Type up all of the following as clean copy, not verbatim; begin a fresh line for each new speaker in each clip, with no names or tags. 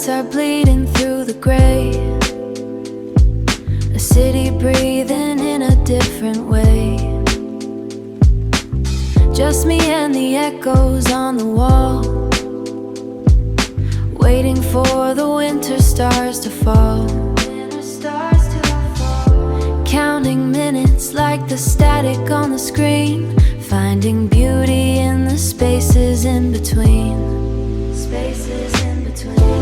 Lights are bleeding through the gray, a city breathing in a different way. Just me and the echoes on the wall, waiting for the winter stars to fall. Counting minutes like the static on the screen, finding beauty in the spaces in between.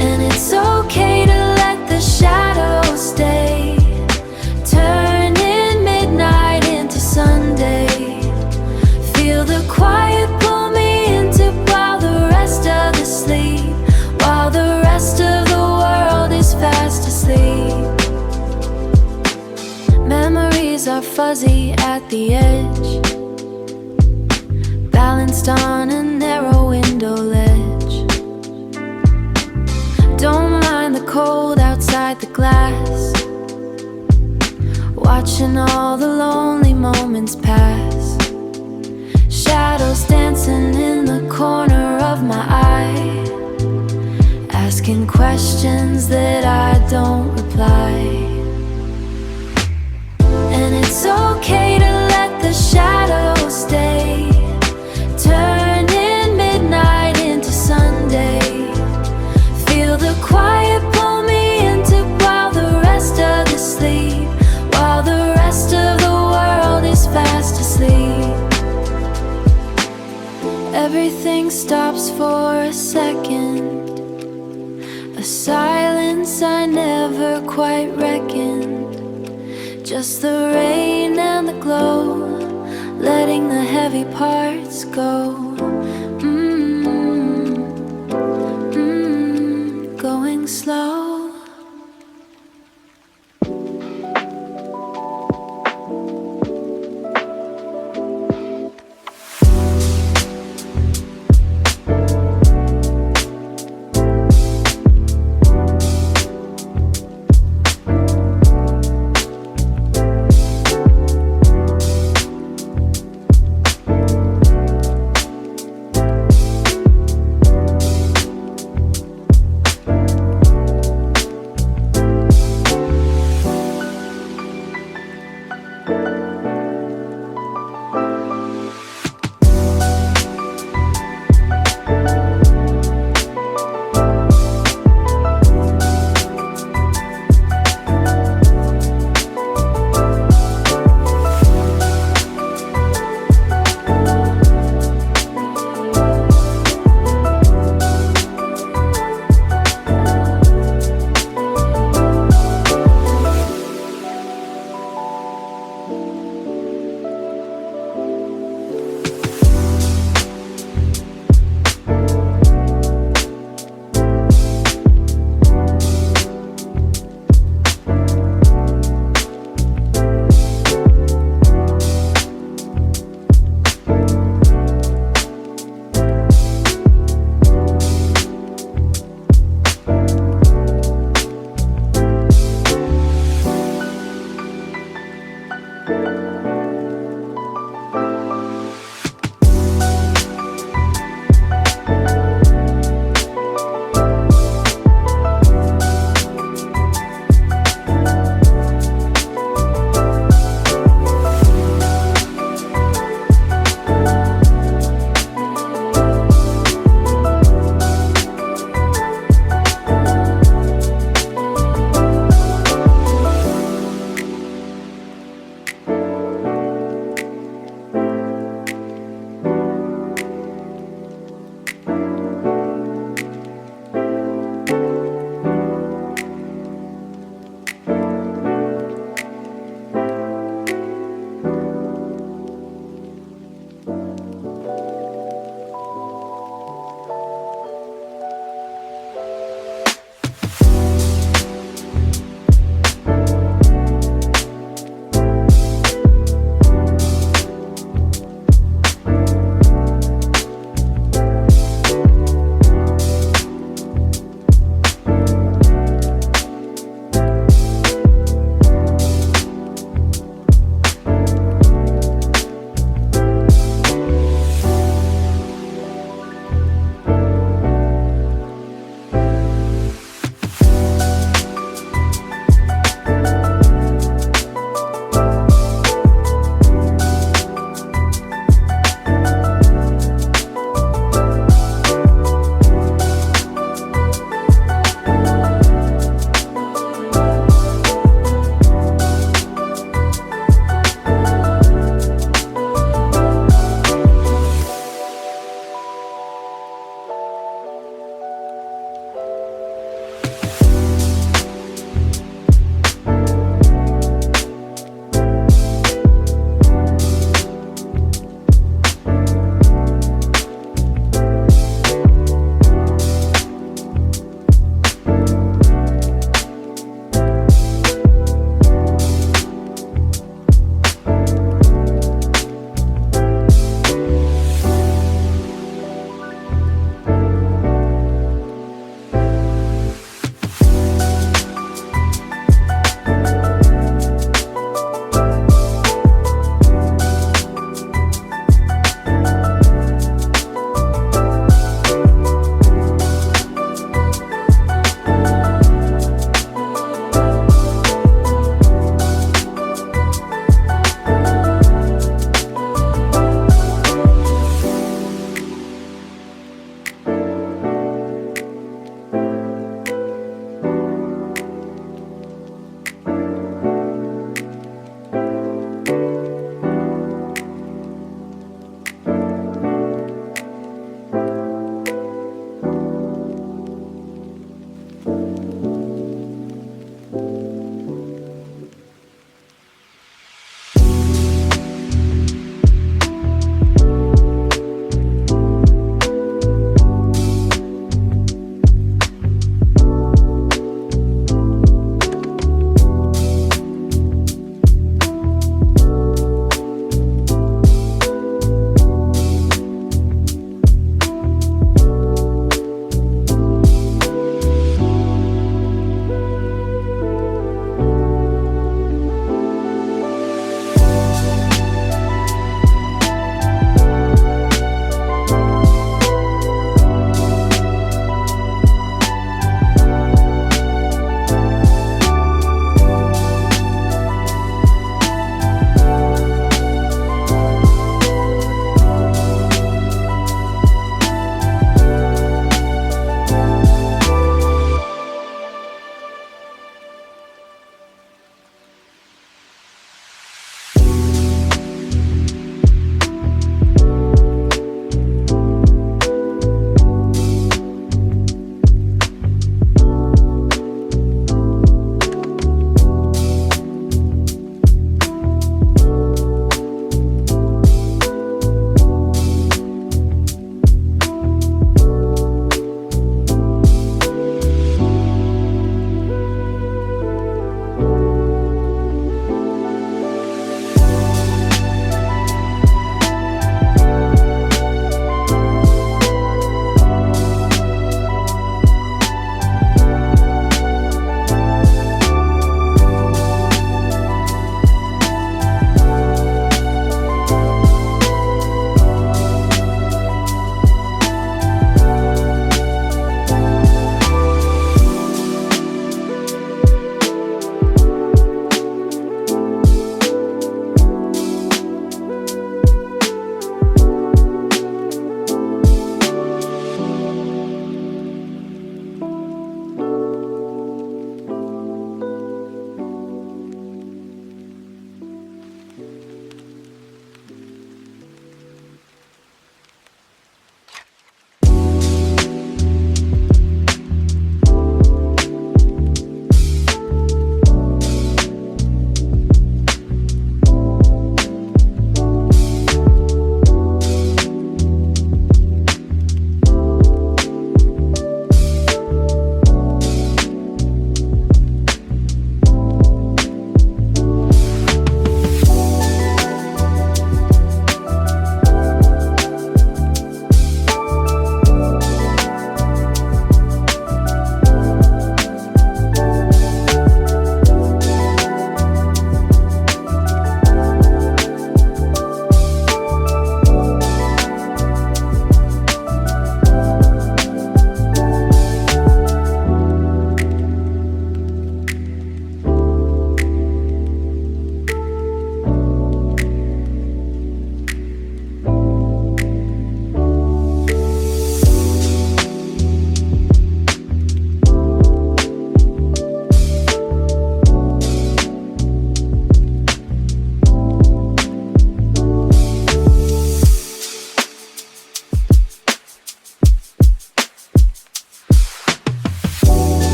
And it's okay to let the shadows stay, turning midnight into Sunday. Feel the quiet pull me into while the rest of the sleep, while the rest of the world is fast asleep. Memories are fuzzy at the edge, balanced on a narrow window ledge. Don't mind the cold outside the glass, watching all the lonely moments pass. Shadows dancing in the corner of my eye, asking questions that I don't reply. And it's okay to let the shadows stay, turning midnight into Sunday. Feel the quiet pull me into while the rest of the sleep, while the rest of the world is fast asleep. Everything stops for a second, a silence I never quite reckoned. Just the rain and the glow, letting the heavy parts go. Going slow.